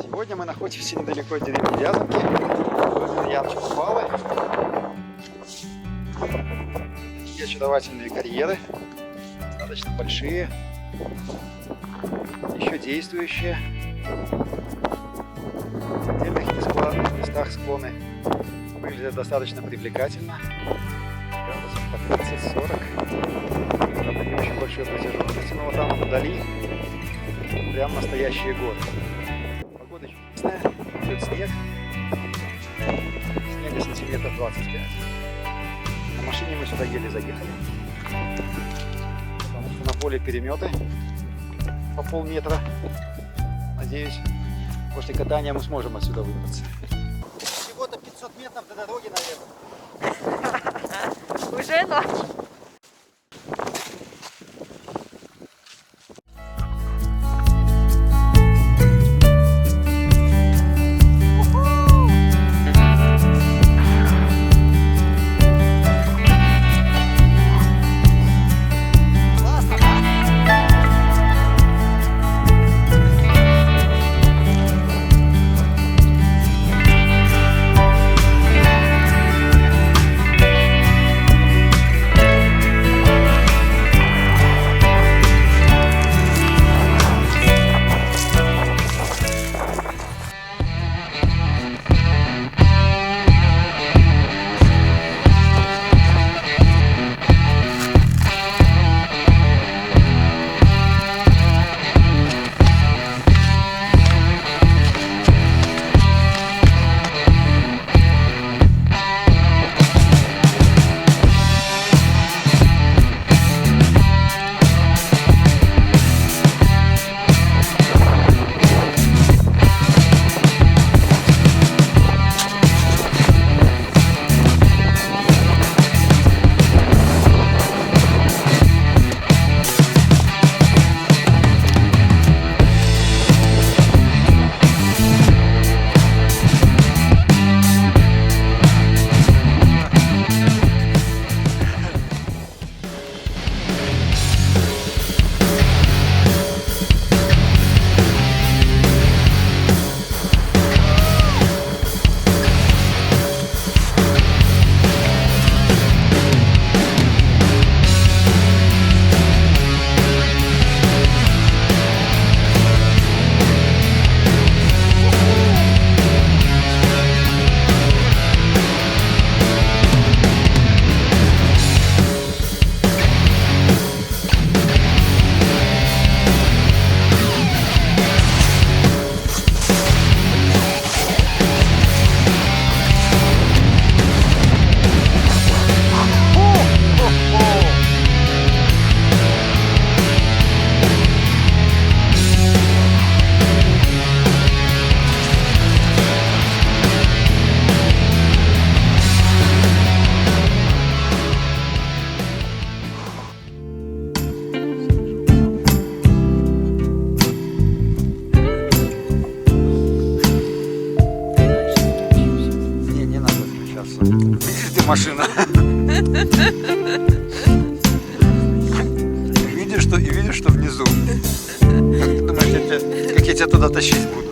Сегодня мы находимся недалеко от деревни Вязанки, возле ямочки Палы. Такие очаровательные карьеры, достаточно большие, еще действующие. В отдельных местах склоны выглядят достаточно привлекательно. Градусов по 30-40. Правда, не очень большой протяженности, но вот там вдали прям настоящие горы. Погода чудесная, идет снег. Снега сантиметров 25. На машине мы сюда еле заехали, потому что на поле переметы по полметра. Надеюсь, после катания мы сможем отсюда выбраться. Всего-то 500 метров до дороги, наверное. Уже ночь. Машина. Видишь, что внизу. Как ты думаешь, как я тебя туда тащить буду?